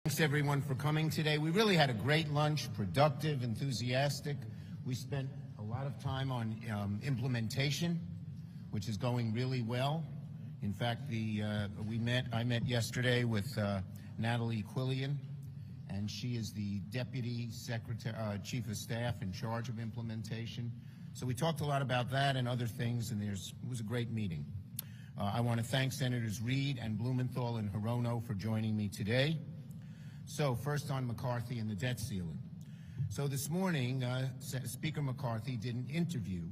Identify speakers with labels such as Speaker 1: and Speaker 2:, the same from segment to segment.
Speaker 1: Thanks, everyone, for coming today. We really had a great lunch, productive, enthusiastic. We spent a lot of time on implementation, which is going really well. In fact, I met yesterday with Natalie Quillian, and she is the Deputy Secretary, Chief of Staff in charge of implementation. So we talked a lot about that and other things, and it was a great meeting. I want to thank Senators Reid and Blumenthal and Hirono for joining me today. So first on McCarthy and the debt ceiling. So this morning, Speaker McCarthy did an interview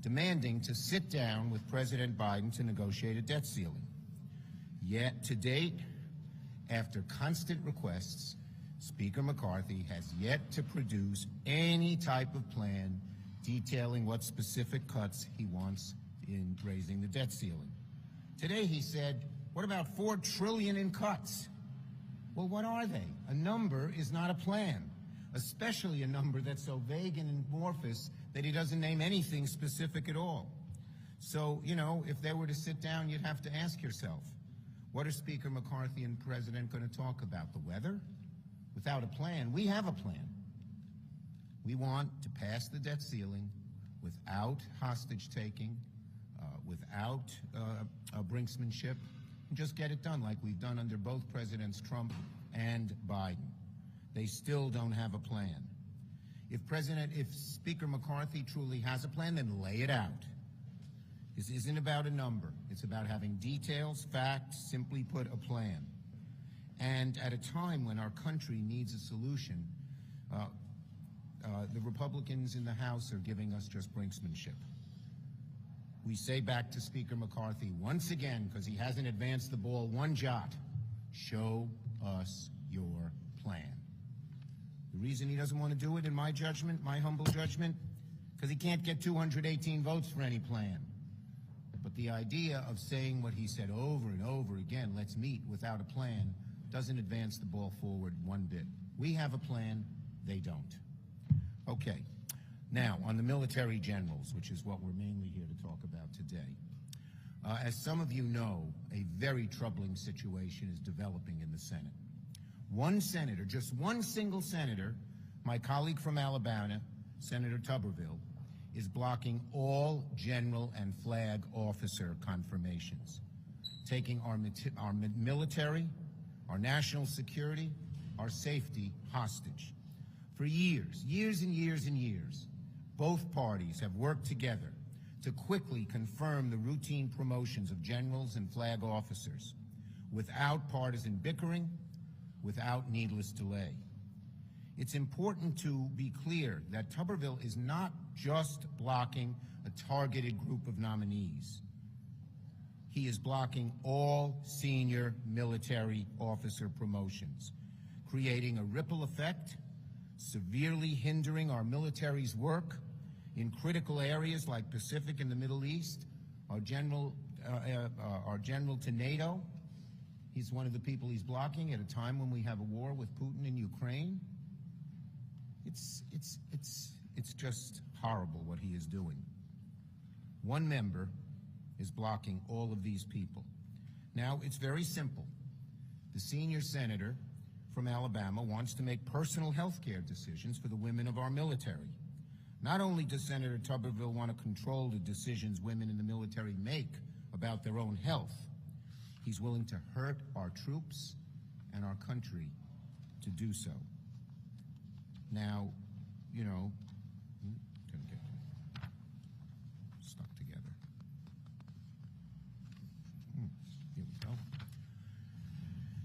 Speaker 1: demanding to sit down with President Biden to negotiate a debt ceiling. Yet to date, after constant requests, Speaker McCarthy has yet to produce any type of plan detailing what specific cuts he wants in raising the debt ceiling. Today he said, what about $4 trillion in cuts? Well, what are they? A number is not a plan, especially a number that's so vague and amorphous that he doesn't name anything specific at all. So, you know, if they were to sit down, you'd have to ask yourself, what are Speaker McCarthy and President going to talk about? The weather? Without a plan. We have a plan. We want to pass the debt ceiling without hostage-taking, without brinksmanship, and just get it done like we've done under both Presidents Trump and Biden. They still don't have a plan. If Speaker McCarthy truly has a plan, then lay it out. This isn't about a number. It's about having details, facts, simply put, a plan. And at a time when our country needs a solution, the Republicans in the House are giving us just brinksmanship. We say back to Speaker McCarthy once again, because he hasn't advanced the ball one jot, show us your plan. The reason he doesn't want to do it, in my judgment, my humble judgment, because he can't get 218 votes for any plan. But the idea of saying what he said over and over again, let's meet without a plan, doesn't advance the ball forward one bit. We have a plan, they don't. Okay. Now, on the military generals, which is what we're mainly here to talk about today. As some of you know, a very troubling situation is developing in the Senate. One senator, just one single senator, my colleague from Alabama, Senator Tuberville, is blocking all general and flag officer confirmations, taking our military, our national security, our safety hostage. For years and years, both parties have worked together to quickly confirm the routine promotions of generals and flag officers without partisan bickering, without needless delay. It's important to be clear that Tuberville is not just blocking a targeted group of nominees. He is blocking all senior military officer promotions, creating a ripple effect, severely hindering our military's work in critical areas like Pacific and the Middle East. Our general to NATO, he's one of the people he's blocking at a time when we have a war with Putin in Ukraine. It's just horrible what he is doing. One member is blocking all of these people. Now, it's very simple. The senior senator from Alabama wants to make personal health care decisions for the women of our military. Not only does Senator Tuberville want to control the decisions women in the military make about their own health, he's willing to hurt our troops and our country to do so. Now, you know, gonna get stuck together. Here we go.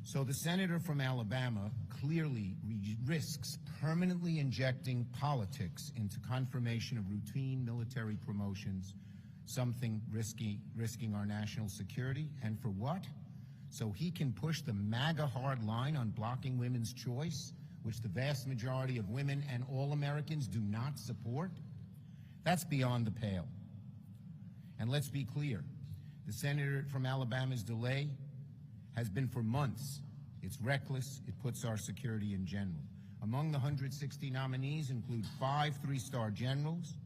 Speaker 1: So the senator from Alabama clearly risks permanently injecting politics into confirmation of routine military promotions, something risking our national security. And for what? So he can push the MAGA hard line on blocking women's choice, which the vast majority of women and all Americans do not support? That's beyond the pale. And let's be clear, the senator from Alabama's delay has been for months. It's reckless. It puts our security in general. Among the 160 nominees include 5 three-star generals,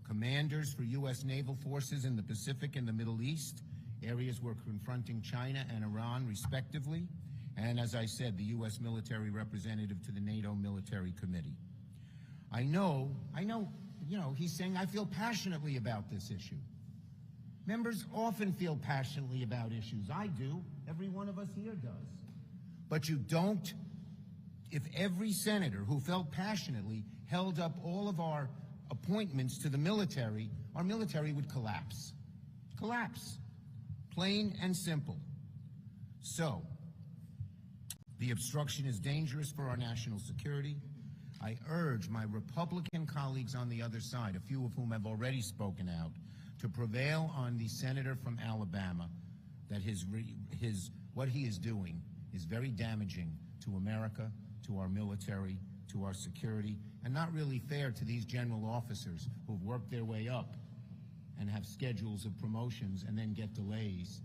Speaker 1: commanders for U.S. naval forces in the Pacific and the Middle East, areas we're confronting China and Iran respectively, and, as I said, the U.S. military representative to the NATO Military Committee. I know, he's saying, I feel passionately about this issue. Members often feel passionately about issues. I do. Every one of us here does. But you don't. If every senator who felt passionately held up all of our appointments to the military, our military would collapse. Collapse. Plain and simple. So, the obstruction is dangerous for our national security. I urge my Republican colleagues on the other side, a few of whom have already spoken out, to prevail on the senator from Alabama that what he is doing is very damaging to America, to our military, to our security, and not really fair to these general officers who've worked their way up and have schedules of promotions and then get delays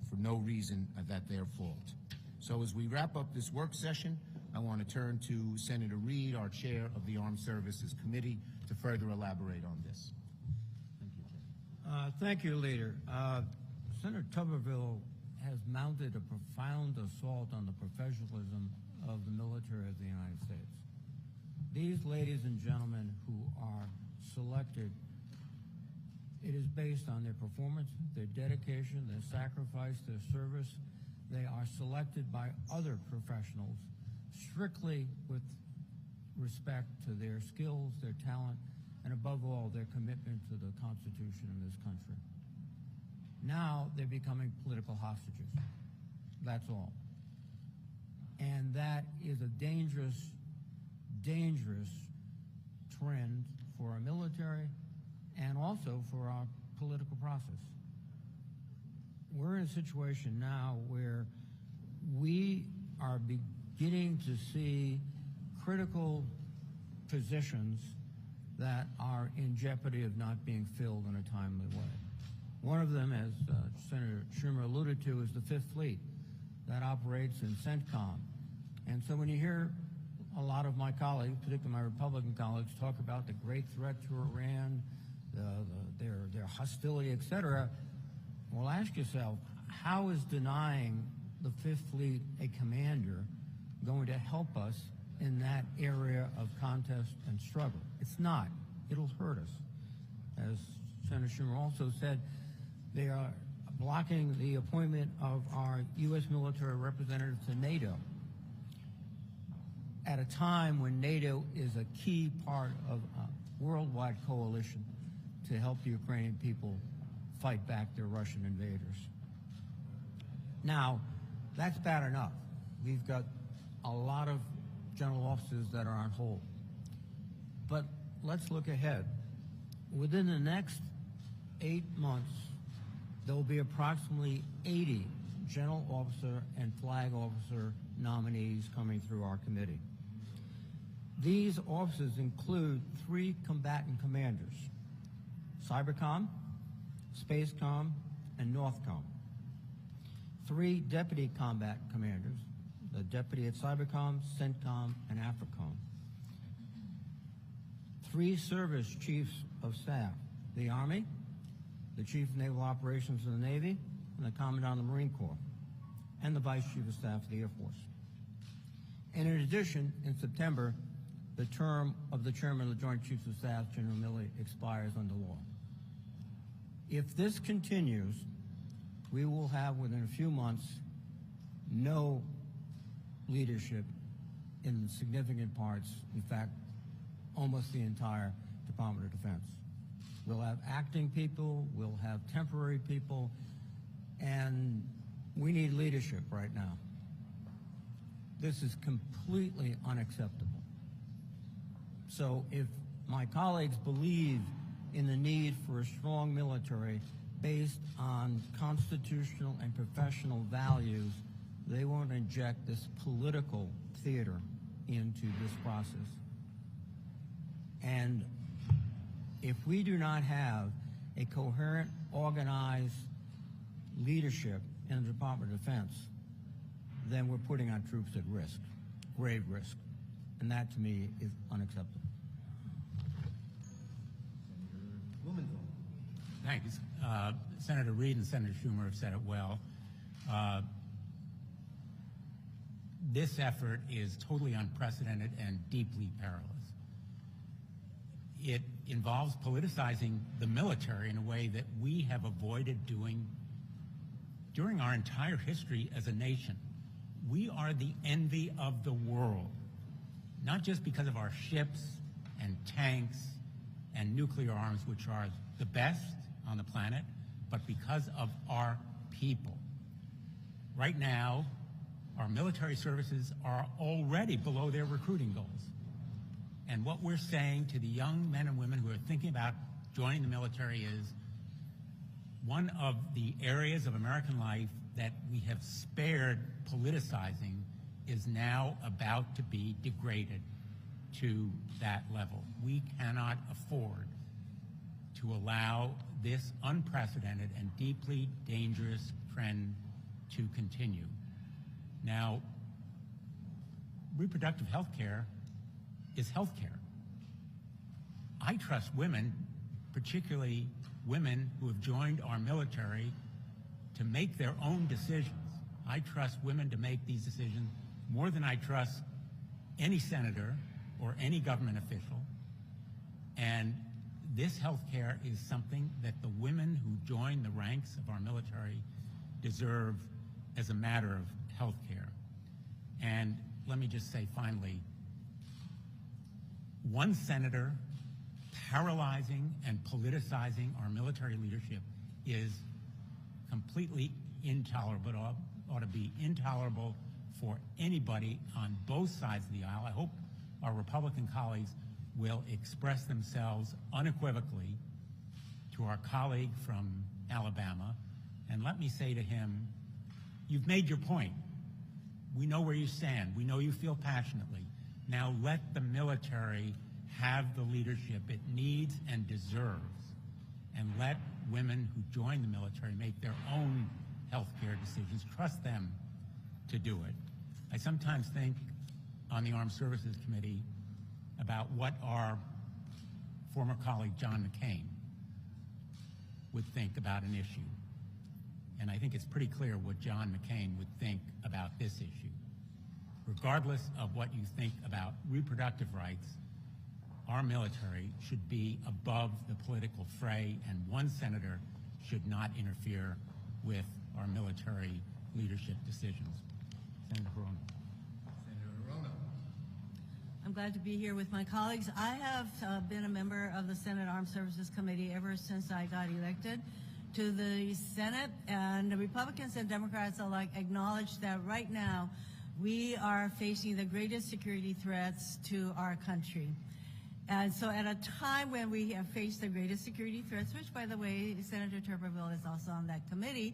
Speaker 1: for no reason that their fault. So as we wrap up this work session, I want to turn to Senator Reid, our chair of the Armed Services Committee, to further elaborate on this. Thank you, Chair.
Speaker 2: Thank you, Leader. Senator Tuberville has mounted a profound assault on the professionalism of the military of the United States. These ladies and gentlemen who are selected, it is based on their performance, their dedication, their sacrifice, their service. They are selected by other professionals strictly with respect to their skills, their talent, and above all, their commitment to the Constitution of this country. Now they're becoming political hostages. That's all. And that is a dangerous, dangerous trend for our military and also for our political process. We're in a situation now where we are beginning to see critical positions that are in jeopardy of not being filled in a timely way. One of them, as Senator Schumer alluded to, is the Fifth Fleet that operates in CENTCOM. And so when you hear a lot of my colleagues, particularly my Republican colleagues, talk about the great threat to Iran, their hostility, et cetera, well, ask yourself, how is denying the Fifth Fleet a commander going to help us in that area of contest and struggle? It's not. It'll hurt us. As Senator Schumer also said, they are blocking the appointment of our U.S. military representative to NATO at a time when NATO is a key part of a worldwide coalition to help the Ukrainian people fight back their Russian invaders. Now, that's bad enough. We've got a lot of general officers that are on hold. But let's look ahead. Within the next 8 months, there will be approximately 80 general officer and flag officer nominees coming through our committee. These officers include 3 combatant commanders: Cybercom, Spacecom, and Northcom. 3 deputy combat commanders, the deputy at Cybercom, CENTCOM, and AFRICOM. 3 service chiefs of staff: the Army, the Chief of Naval Operations of the Navy, and the Commandant of the Marine Corps, and the Vice Chief of Staff of the Air Force. And in addition, in September, the term of the Chairman of the Joint Chiefs of Staff, General Milley, expires under law. If this continues, we will have, within a few months, no leadership in significant parts, in fact, almost the entire Department of Defense. We'll have acting people, we'll have temporary people, and we need leadership right now. This is completely unacceptable. So if my colleagues believe in the need for a strong military based on constitutional and professional values, they won't inject this political theater into this process. And if we do not have a coherent, organized leadership in the Department of Defense, then we're putting our troops at risk, grave risk. And that, to me, is unacceptable.
Speaker 3: Thanks. Senator Reid and Senator Schumer have said it well. this effort is totally unprecedented and deeply perilous. It involves politicizing the military in a way that we have avoided doing during our entire history as a nation. We are the envy of the world, not just because of our ships and tanks and nuclear arms, which are the best on the planet, but because of our people. Right now, our military services are already below their recruiting goals. And what we're saying to the young men and women who are thinking about joining the military is one of the areas of American life that we have spared politicizing is now about to be degraded to that level. We cannot afford to allow this unprecedented and deeply dangerous trend to continue. Now, reproductive health care is health care. I trust women, particularly women who have joined our military, to make their own decisions. I trust women to make these decisions more than I trust any senator or any government official. And this health care is something that the women who join the ranks of our military deserve as a matter of health care. And let me just say finally, one senator paralyzing and politicizing our military leadership is completely intolerable. It ought to be intolerable for anybody on both sides of the aisle. I hope our Republican colleagues will express themselves unequivocally to our colleague from Alabama. And let me say to him, you've made your point. We know where you stand. We know you feel passionately. Now let the military have the leadership it needs and deserves, and let women who join the military make their own health care decisions. Trust them to do it. I sometimes think on the Armed Services Committee about what our former colleague John McCain would think about an issue. And I think it's pretty clear what John McCain would think about this issue. Regardless of what you think about reproductive rights, our military should be above the political fray, and one senator should not interfere with our military leadership decisions. Senator Hirono.
Speaker 1: Senator Hirono.
Speaker 4: I'm glad to be here with my colleagues. I have been a member of the Senate Armed Services Committee ever since I got elected to the Senate, and the Republicans and Democrats alike acknowledge that right now we are facing the greatest security threats to our country. And so at a time when we have faced the greatest security threats, which, by the way, Senator Tuberville is also on that committee,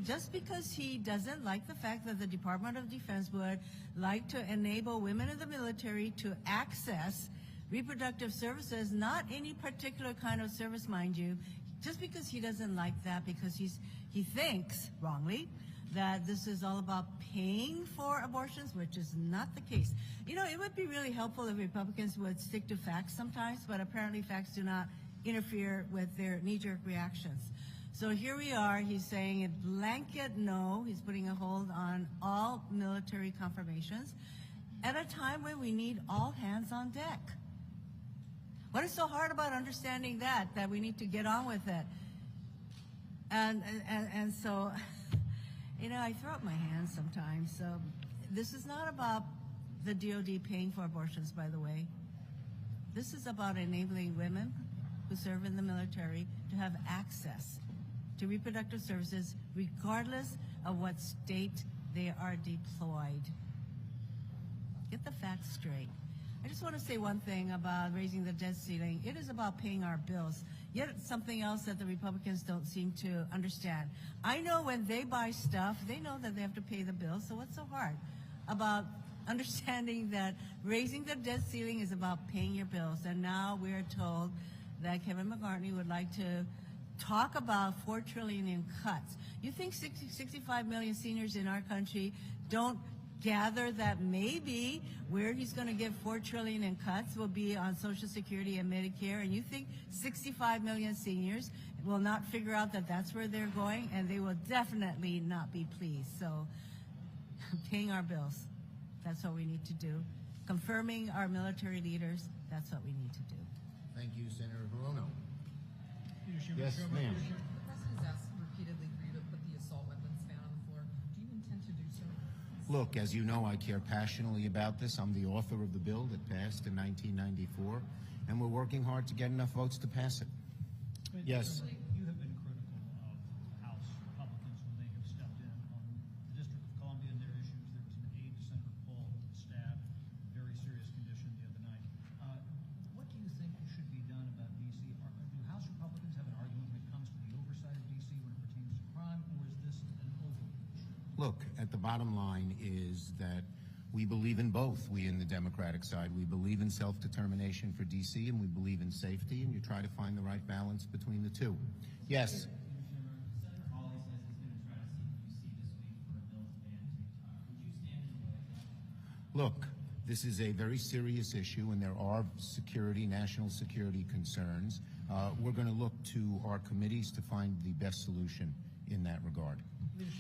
Speaker 4: just because he doesn't like the fact that the Department of Defense would like to enable women in the military to access reproductive services, not any particular kind of service, mind you, just because he doesn't like that, because he thinks, wrongly, that this is all about paying for abortions, which is not the case. You know, it would be really helpful if Republicans would stick to facts sometimes, but apparently facts do not interfere with their knee-jerk reactions. So here we are, he's saying a blanket no, he's putting a hold on all military confirmations at a time when we need all hands on deck. What is so hard about understanding that we need to get on with it? And so, you know, I throw up my hands sometimes. So this is not about the DOD paying for abortions, by the way. This is about enabling women who serve in the military to have access to reproductive services regardless of what state they are deployed. Get the facts straight. I just want to say one thing about raising the debt ceiling. It is about paying our bills. Yet it's something else that the Republicans don't seem to understand. I know when they buy stuff, they know that they have to pay the bills, so what's so hard about understanding that raising the debt ceiling is about paying your bills? And now we're told that Kevin McCartney would like to talk about $4 trillion in cuts. You think 65 million seniors in our country don't gather that maybe where he's going to give $4 trillion in cuts will be on Social Security and Medicare, and you think 65 million seniors will not figure out that that's where they're going, and they will definitely not be pleased. So paying our bills. That's what we need to do. Confirming our military leaders, that's what we need to do.
Speaker 1: Thank you, Senator Hirono.
Speaker 5: Leadership,
Speaker 1: Yes,
Speaker 5: Chair,
Speaker 1: ma'am.
Speaker 5: leadership.
Speaker 6: The president has asked repeatedly for you to put the assault weapons ban on the floor. Do you intend to do so?
Speaker 1: Look, as you know, I care passionately about this. I'm the author of the bill that passed in 1994, and we're working hard to get enough votes to pass it.
Speaker 5: But
Speaker 1: Yes.
Speaker 5: You have been critical of House Republicans when they have stepped in on the District of Columbia and their issues. There was an aide to Senator Paul who was stabbed in very serious condition the other night. What do you think should be done about D.C.? Do House Republicans have an argument when it comes to the oversight of D.C. when it pertains to crime, or is this an overreach?
Speaker 1: Look, at the bottom line is that we believe in both. We in the Democratic side, we believe in self-determination for D.C. and we believe in safety, and you try to find the right balance between the two. Yes.
Speaker 7: Senator Hawley says he's going to try to see DC this week for a bill to ban TikTok. Would you stand in the way of that?
Speaker 1: Look, this is a very serious issue, and there are national security concerns. We're going to look to our committees to find the best solution in that regard.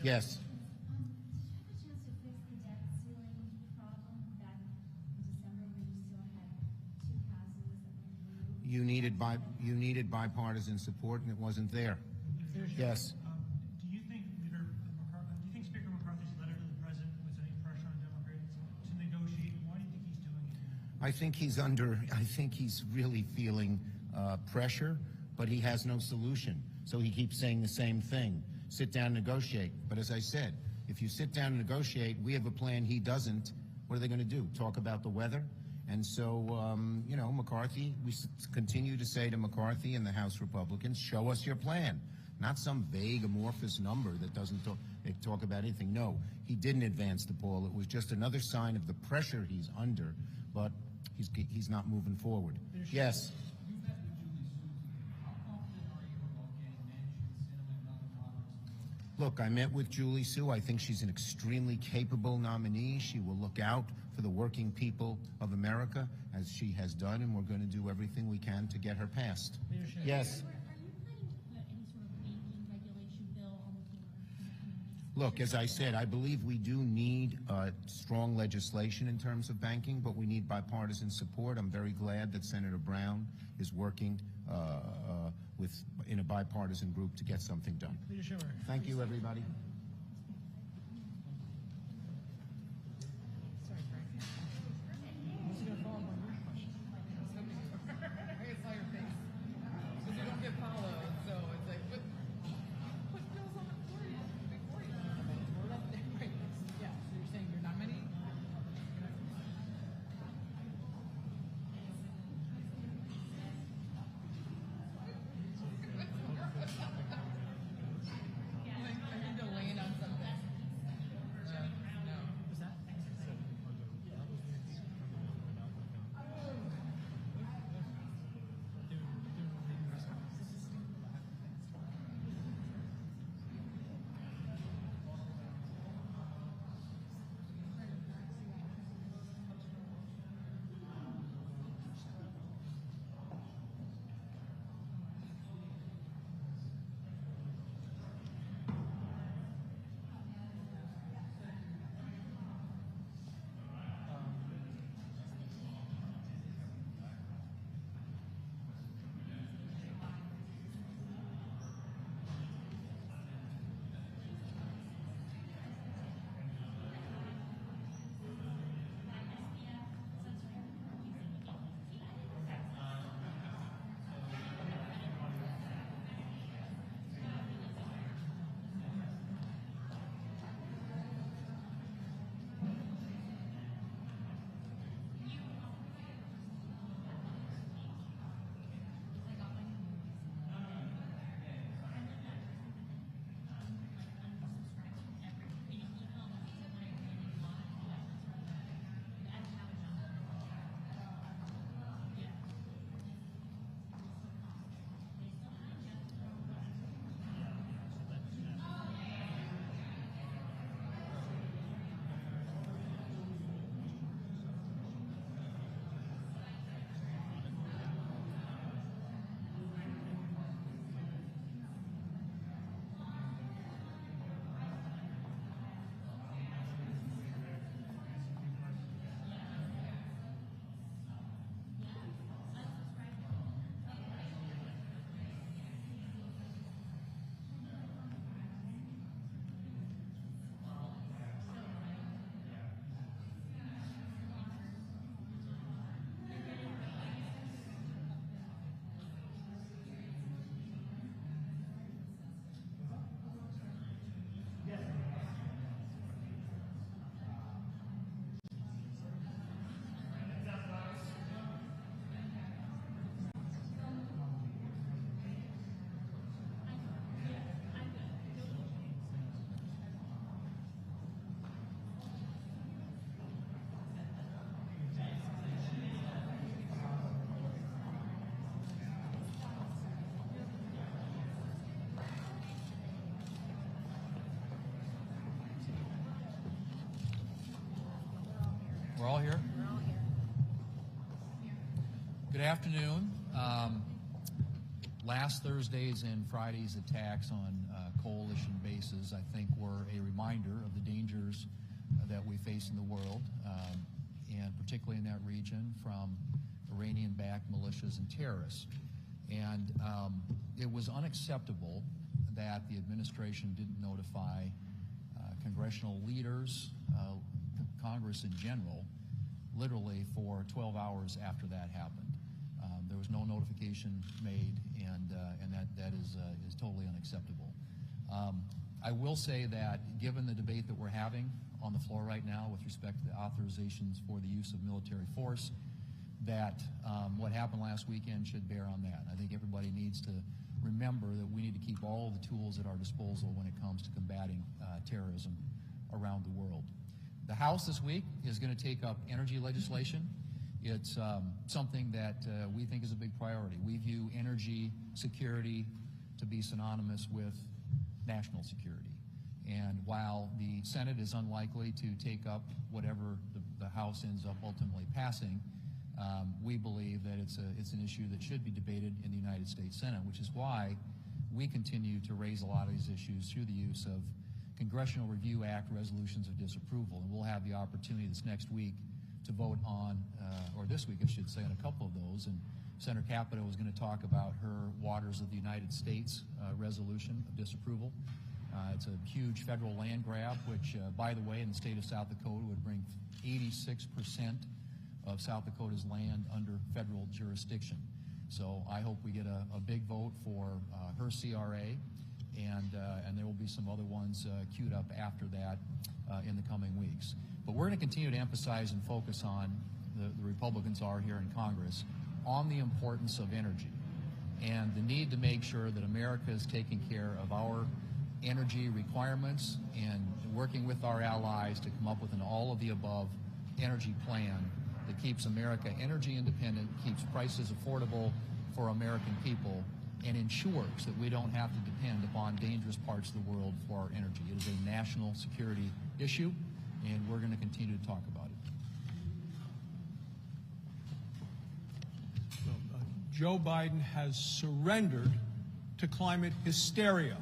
Speaker 1: Yes.
Speaker 8: Did you have a chance to fix the debt ceiling problem back in December when you still had two houses that were removed?
Speaker 1: You needed bipartisan support, and it wasn't there. Yes.
Speaker 5: Do you think Speaker McCarthy's letter to the president was any pressure on Democrats to negotiate? Why do you think he's doing it?
Speaker 1: I think he's really feeling pressure, but he has no solution. So he keeps saying the same thing. Sit down and negotiate. But as I said, if you sit down and negotiate, we have a plan, he doesn't. What are they going to do? Talk about the weather? And so, McCarthy, we continue to say to McCarthy and the House Republicans, show us your plan. Not some vague, amorphous number that doesn't talk about anything. No, he didn't advance the ball. It was just another sign of the pressure he's under, but he's not moving forward. Yes.
Speaker 7: You met with Julie Sue. How confident are you about getting Manchin, Sinema, and other moderates?
Speaker 1: Look, I met with Julie Sue. I think she's an extremely capable nominee. She will look out for the working people of America, as she has done, and we're going to do everything we can to get her passed.
Speaker 5: Leadership.
Speaker 1: Yes.
Speaker 8: Are you planning to put any sort of banking regulation bill on the floor in the coming weeks?
Speaker 1: Look, as I said, I believe we do need strong legislation in terms of banking, but we need bipartisan support. I'm very glad that Senator Brown is working in a bipartisan group to get something done.
Speaker 5: Leadership.
Speaker 1: Thank you, everybody.
Speaker 6: This is going to follow up on your question. I saw your face. Because you don't get followed, so it's like, put bills on the floor before you. Right. Yeah, so you're saying you're nominating? I need to land
Speaker 9: Good afternoon. Last Thursday's and Friday's attacks on coalition bases, I think, were a reminder of the dangers that we face in the world, and particularly in that region from Iranian-backed militias and terrorists. And it was unacceptable that the administration didn't notify congressional leaders, Congress in general, literally for 12 hours after that happened. There was no notification made, and that is totally unacceptable. I will say that given the debate that we're having on the floor right now with respect to the authorizations for the use of military force, that what happened last weekend should bear on that. I think everybody needs to remember that we need to keep all the tools at our disposal when it comes to combating terrorism around the world. The House this week is going to take up energy legislation. It's something that we think is a big priority. We view energy security to be synonymous with national security. And while the Senate is unlikely to take up whatever the House ends up ultimately passing, we believe that it's an issue that should be debated in the United States Senate, which is why we continue to raise a lot of these issues through the use of Congressional Review Act resolutions of disapproval. And we'll have the opportunity this next week to vote on, or this week I should say, on a couple of those. And Senator Capito is going to talk about her Waters of the United States resolution of disapproval. It's a huge federal land grab, which, by the way, in the state of South Dakota would bring 86% of South Dakota's land under federal jurisdiction. So I hope we get a big vote for her CRA, and there will be some other ones queued up after that in the coming weeks. But we're going to continue to emphasize and focus on, the Republicans are here in Congress, on the importance of energy and the need to make sure that America is taking care of our energy requirements and working with our allies to come up with an all-of-the-above energy plan that keeps America energy independent, keeps prices affordable for American people, and ensures that we don't have to depend upon dangerous parts of the world for our energy. It is a national security issue, and we're going to continue to talk about it.
Speaker 10: Joe Biden has surrendered to climate hysteria.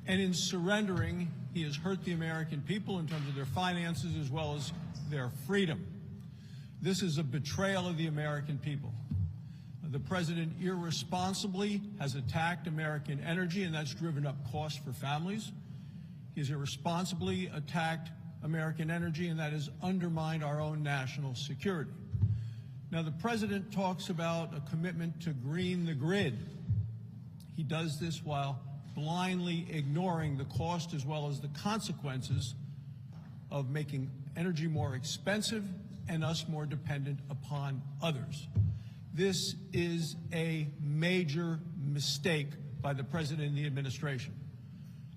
Speaker 10: And in surrendering, he has hurt the American people in terms of their finances as well as their freedom. This is a betrayal of the American people. The president irresponsibly has attacked American energy, and that's driven up costs for families. He's irresponsibly attacked American energy, and that has undermined our own national security. Now, the president talks about a commitment to green the grid. He does this while blindly ignoring the cost as well as the consequences of making energy more expensive and us more dependent upon others. This is a major mistake by the president and the administration.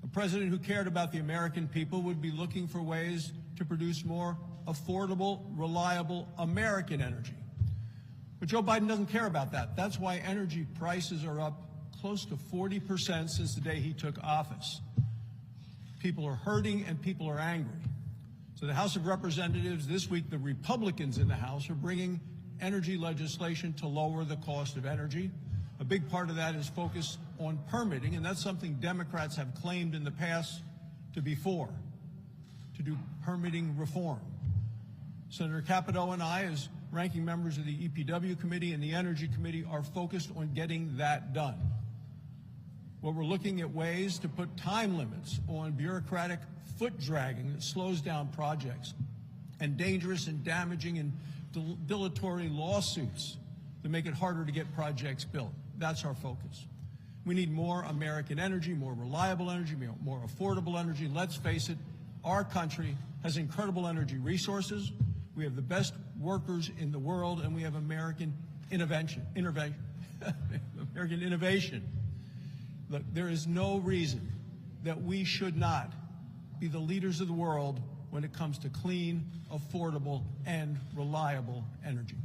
Speaker 10: A president who cared about the American people would be looking for ways to produce more affordable, reliable American energy. But Joe Biden doesn't care about that. That's why energy prices are up close to 40% since the day he took office. People are hurting and people are angry. So the House of Representatives, this week, the Republicans in the House are bringing energy legislation to lower the cost of energy. A big part of that is focused on permitting, and that's something Democrats have claimed in the past to be for, to do permitting reform. Senator Capito and I, as ranking members of the EPW committee and the Energy Committee, are focused on getting that done. Well, we're looking at ways to put time limits on bureaucratic foot dragging that slows down projects, and dangerous and damaging and dilatory lawsuits that make it harder to get projects built. That's our focus. We need more American energy, more reliable energy, more affordable energy. Let's face it, our country has incredible energy resources. We have the best workers in the world, and we have American innovation. American innovation. Look, there is no reason that we should not be the leaders of the world when it comes to clean, affordable, and reliable energy.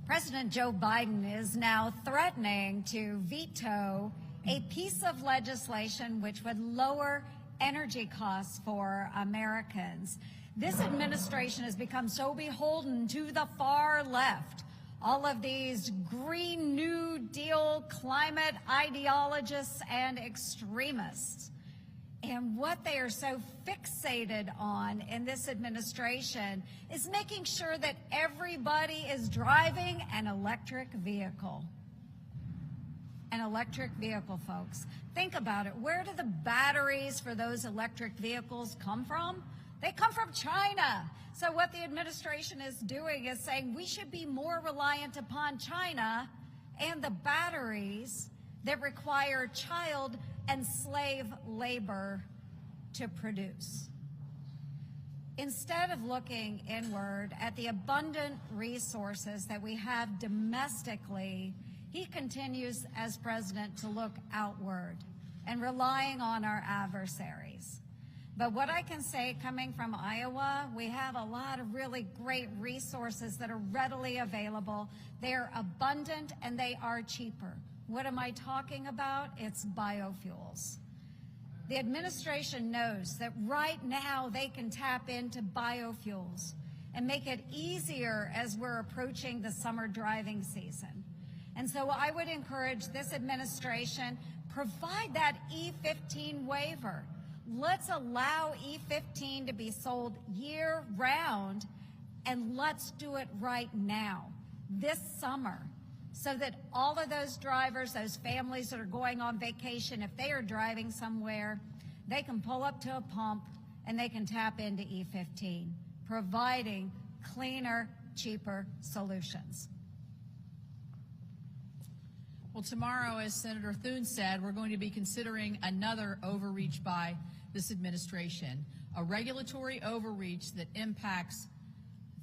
Speaker 11: President Joe Biden is now threatening to veto a piece of legislation which would lower energy costs for Americans. This administration has become so beholden to the far left. All of these Green New Deal climate ideologists and extremists. And what they are so fixated on in this administration is making sure that everybody is driving an electric vehicle. An electric vehicle, folks. Think about it. Where do the batteries for those electric vehicles come from? They come from China. So what the administration is doing is saying we should be more reliant upon China and the batteries that require child and slave labor to produce. Instead of looking inward at the abundant resources that we have domestically, he continues as president to look outward and relying on our adversaries. But what I can say, coming from Iowa, we have a lot of really great resources that are readily available. They are abundant and they are cheaper. What am I talking about? It's biofuels. The administration knows that right now they can tap into biofuels and make it easier as we're approaching the summer driving season. And so I would encourage this administration, provide that E15 waiver. Let's allow E15 to be sold year-round, and let's do it right now, this summer, so that all of those drivers, those families that are going on vacation, if they are driving somewhere, they can pull up to a pump and they can tap into E15, providing cleaner, cheaper solutions.
Speaker 12: Well, tomorrow, as Senator Thune said, we're going to be considering another overreach by this administration, a regulatory overreach that impacts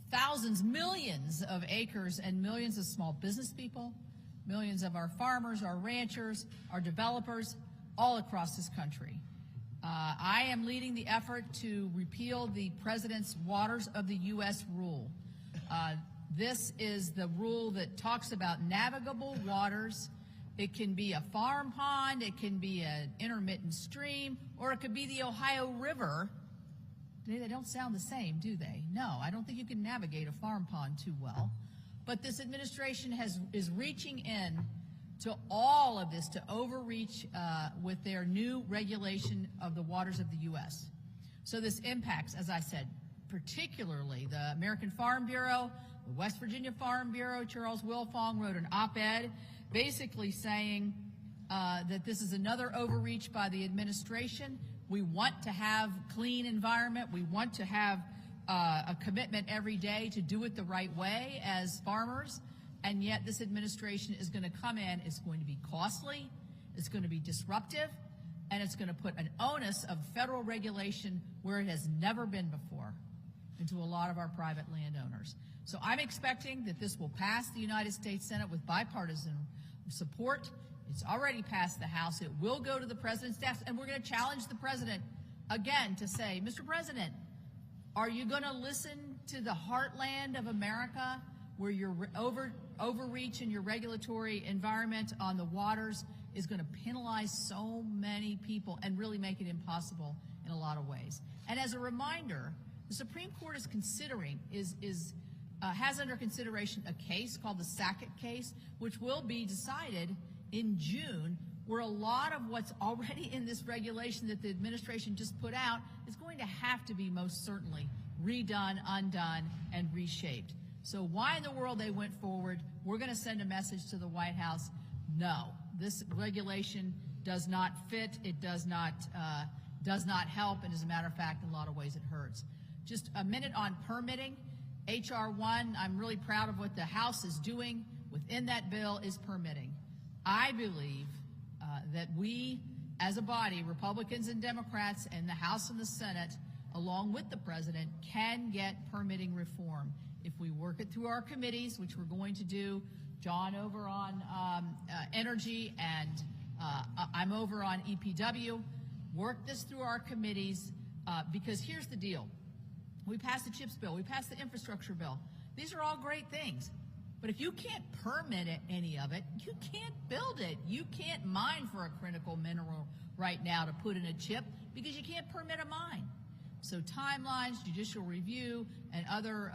Speaker 12: thousands, millions of acres and millions of small business people, millions of our farmers, our ranchers, our developers, all across this country. I am leading the effort to repeal the President's Waters of the U.S. rule. This is the rule that talks about navigable waters. It can be a farm pond, it can be an intermittent stream, or it could be the Ohio River. They don't sound the same, do they? No, I don't think you can navigate a farm pond too well. But this administration is reaching in to all of this to overreach with their new regulation of the waters of the U.S. So this impacts, as I said, particularly the American Farm Bureau, the West Virginia Farm Bureau. Charles Wilfong wrote an op-ed basically saying that this is another overreach by the administration. We want to have clean environment. We want to have a commitment every day to do it the right way as farmers. And yet this administration is going to come in. It's going to be costly. It's going to be disruptive. And it's going to put an onus of federal regulation where it has never been before into a lot of our private landowners. So I'm expecting that this will pass the United States Senate with bipartisan support. It's already passed the House. It will go to the president's desk, and we're going to challenge the president again to say, Mr. President, are you going to listen to the heartland of America where your overreach in your regulatory environment on the waters is going to penalize so many people and really make it impossible in a lot of ways? And as a reminder, the Supreme Court is considering, has under consideration a case called the Sackett case, which will be decided in June, where a lot of what's already in this regulation that the administration just put out is going to have to be most certainly redone, undone, and reshaped. So why in the world they went forward? We're going to send a message to the White House. No, this regulation does not fit. It does not help, and as a matter of fact, in a lot of ways it hurts. Just a minute on permitting. H.R. 1, I'm really proud of what the House is doing within that bill is permitting. I believe that we, as a body, Republicans and Democrats in the House and the Senate, along with the President, can get permitting reform. If we work it through our committees, which we're going to do, John over on energy and I'm over on EPW, work this through our committees because here's the deal. We passed the CHIPS bill. We passed the infrastructure bill. These are all great things. But if you can't permit any of it, you can't build it. You can't mine for a critical mineral right now to put in a chip because you can't permit a mine. So timelines, judicial review, and other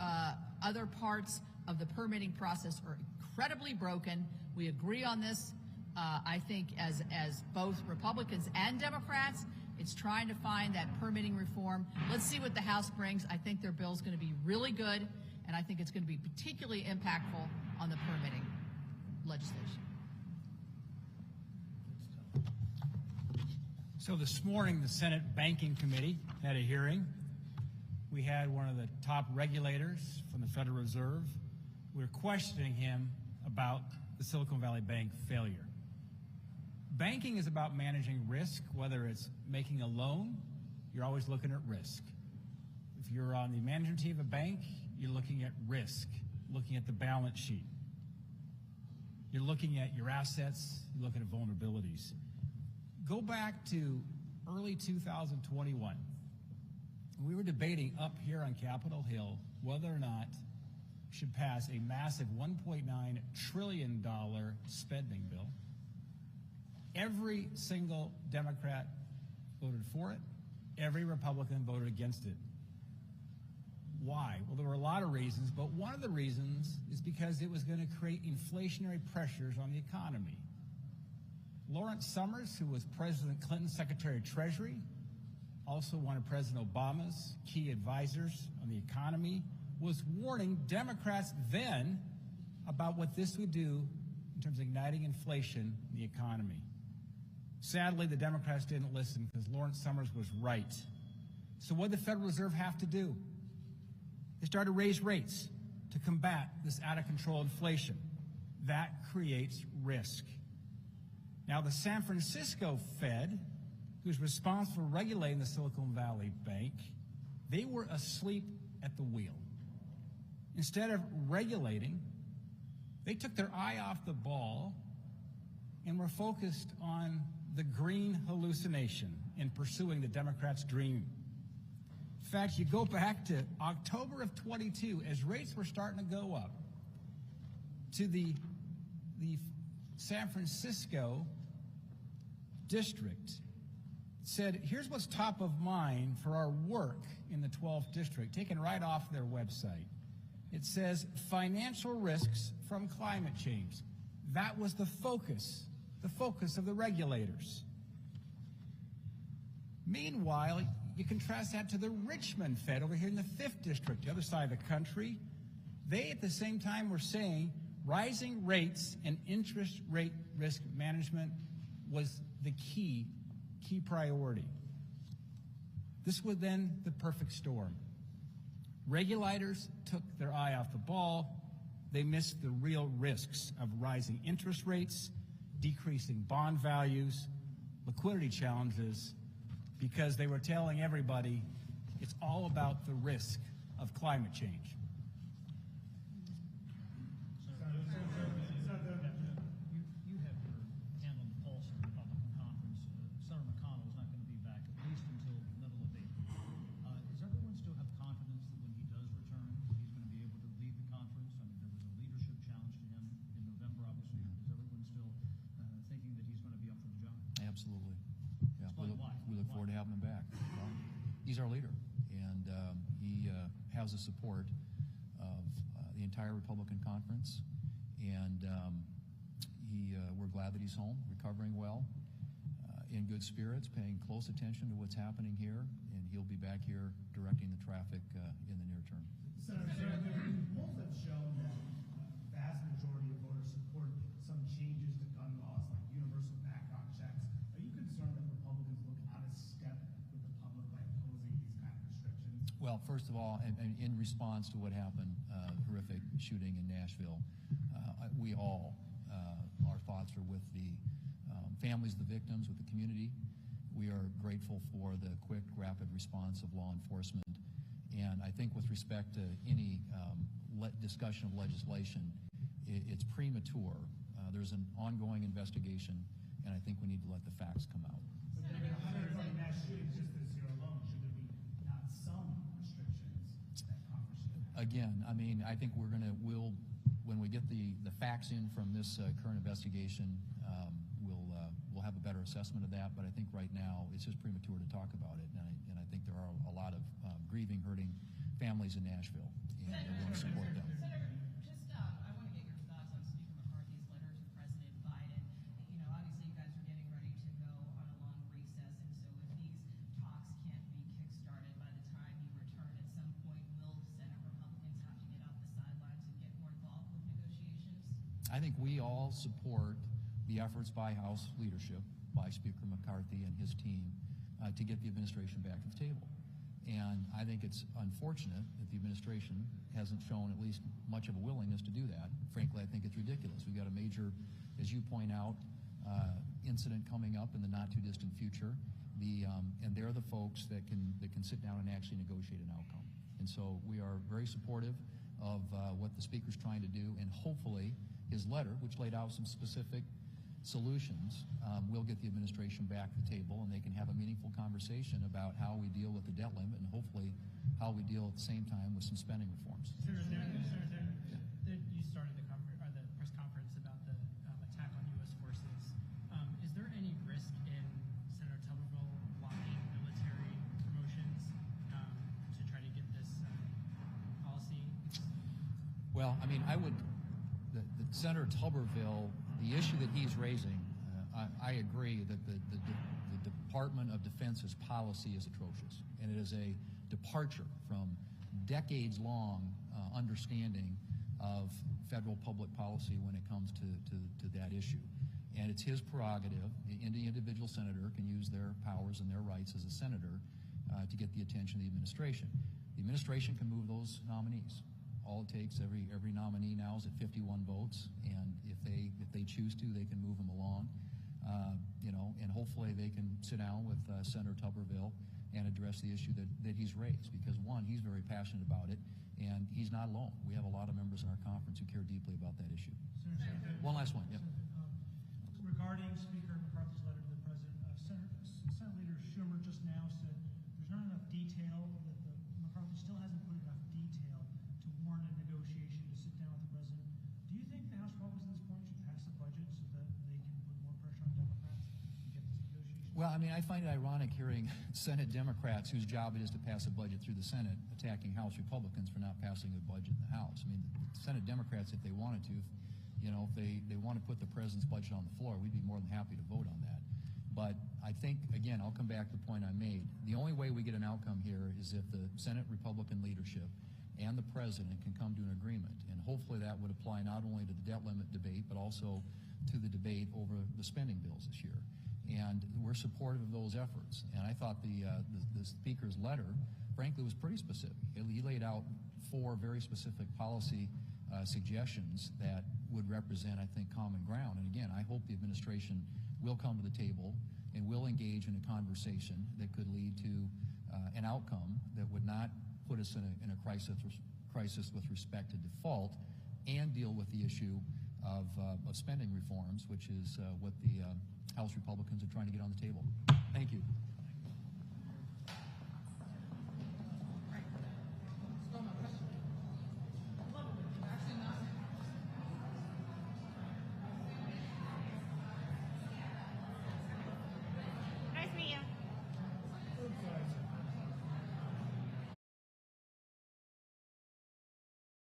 Speaker 12: parts of the permitting process are incredibly broken. We agree on this. I think as both Republicans and Democrats, it's trying to find that permitting reform. Let's see what the House brings. I think their bill is going to be really good, and I think it's going to be particularly impactful on the permitting legislation.
Speaker 3: So this morning, the Senate Banking Committee had a hearing. We had one of the top regulators from the Federal Reserve. We were questioning him about the Silicon Valley Bank failure. Banking is about managing risk, whether it's making a loan, you're always looking at risk. If you're on the management team of a bank, you're looking at risk, looking at the balance sheet. You're looking at your assets, you're looking at vulnerabilities. Go back to early 2021. We were debating up here on Capitol Hill whether or not we should pass a massive $1.9 trillion spending bill. Every single Democrat voted for it. Every Republican voted against it. Why? Well, there were a lot of reasons, but one of the reasons is because it was going to create inflationary pressures on the economy. Lawrence Summers, who was President Clinton's Secretary of Treasury, also one of President Obama's key advisors on the economy, was warning Democrats then about what this would do in terms of igniting inflation in the economy. Sadly, the Democrats didn't listen because Lawrence Summers was right. So what did the Federal Reserve have to do? They started to raise rates to combat this out-of-control inflation. That creates risk. Now, the San Francisco Fed, who's responsible for regulating the Silicon Valley Bank, they were asleep at the wheel. Instead of regulating, they took their eye off the ball and were focused on the green hallucination in pursuing the Democrats' dream. In fact, you go back to October of 22, as rates were starting to go up, to the San Francisco district said, here's what's top of mind for our work in the 12th district, taken right off their website. It says financial risks from climate change. That was the focus of the regulators. Meanwhile, you contrast that to the Richmond Fed over here in the 5th district, the other side of the country. They at the same time were saying rising rates and interest rate risk management was the key priority. This was then the perfect storm. Regulators took their eye off the ball. They missed the real risks of rising interest rates, decreasing bond values, liquidity challenges, because they were telling everybody it's all about the risk of climate change.
Speaker 5: You have your hand on the pulse of the Republican conference. Senator McConnell is not going to be back at least until the middle of April. Does everyone still have confidence that when he does return, he's going to be able to lead the conference? I mean, there was a leadership challenge to him in November, obviously. Is everyone still thinking that he's going to be up for the job?
Speaker 9: Absolutely. Yeah,
Speaker 5: Why?
Speaker 9: we look forward to having him back. Well, he's our leader, and he has the support of the entire Republican conference, and we're glad that he's home, recovering well, in good spirits, paying close attention to what's happening here, and he'll be back here directing the traffic in the near term.
Speaker 13: Senator, polls have shown that a vast majority of voters support some changes to gun laws, like universal background checks. Are you concerned that Republicans look out of step with the public by imposing these kind of restrictions?
Speaker 9: Well, first of all, and in response to what happened, horrific shooting in Nashville, we all, our thoughts are with the families of the victims, with the community. We are grateful for the quick, rapid response of law enforcement. And I think with respect to any discussion of legislation, it's premature. There's an ongoing investigation, and I think we need to let the facts come out.
Speaker 13: But there have been 120 mass shootings just this year alone. Should there be not some restrictions that Congress should have?
Speaker 9: Again, I mean, I think when we get the facts in from this current investigation, we'll have a better assessment of that. But I think right now it's just premature to talk about it, and I think there there are a lot of grieving, hurting families in Nashville, and we want to support them.
Speaker 14: Senator, just I want to get your thoughts on Speaker McCarthy's letter to President Biden. You know, obviously you guys are getting ready to go on a long recess, and so if these talks can't be kick-started by the time you return at some point, will Senate Republicans have to get off the sidelines and get more involved with negotiations?
Speaker 9: I think we all support the efforts by House leadership, by Speaker McCarthy and his team, to get the administration back to the table. And I think it's unfortunate that the administration hasn't shown at least much of a willingness to do that. Frankly, I think it's ridiculous. We've got a major, as you point out, incident coming up in the not-too-distant future. And they're the folks that can sit down and actually negotiate an outcome. And so we are very supportive of what the Speaker's trying to do, and hopefully his letter, which laid out some specific solutions, will get the administration back to the table, and they can have a meaningful conversation about how we deal with the debt limit, and hopefully how we deal at the same time with some spending reforms.
Speaker 15: Senator, you started the press conference about the attack on U.S. forces. Is there any risk in Senator Tuberville blocking military promotions to try to get this policy?
Speaker 9: Well, I mean, the Senator Tuberville, the issue that he's raising, I agree that the Department of Defense's policy is atrocious, and it is a departure from decades-long understanding of federal public policy when it comes to that issue. And it's his prerogative. Any individual senator can use their powers and their rights as a senator to get the attention of the administration. The administration can move those nominees. All it takes, every nominee now is at 51 votes, and if they choose to, they can move them along, and hopefully they can sit down with Senator Tuberville and address the issue that he's raised, because one, he's very passionate about it, and he's not alone. We have a lot of members in our conference who care deeply about that issue.
Speaker 15: Senator,
Speaker 9: One last one, yeah.
Speaker 5: Regarding Speaker McCarthy's letter to the President, Senate Leader Schumer just now said there's not enough detail, that McCarthy still hasn't put enough detail to warrant a negotiation to sit down with the President. Do you think the House Republicans at this point should pass the budget so that they can put more pressure on Democrats to get this negotiation?
Speaker 9: Well, I mean, I find it ironic hearing Senate Democrats, whose job it is to pass a budget through the Senate, attacking House Republicans for not passing a budget in the House. I mean, Senate Democrats, if they wanted to, if they want to put the president's budget on the floor, we'd be more than happy to vote on that. But I think, again, I'll come back to the point I made. The only way we get an outcome here is if the Senate Republican leadership and the president can come to an agreement. And hopefully that would apply not only to the debt limit debate, but also to the debate over the spending bills this year. And we're supportive of those efforts. And I thought the Speaker's letter, frankly, was pretty specific. He laid out 4 very specific policy suggestions that would represent, I think, common ground. And again, I hope the administration will come to the table and will engage in a conversation that could lead to an outcome that would not put us in a crisis with respect to default, and deal with the issue of spending reforms, which is what the House Republicans are trying to get on the table. Thank you.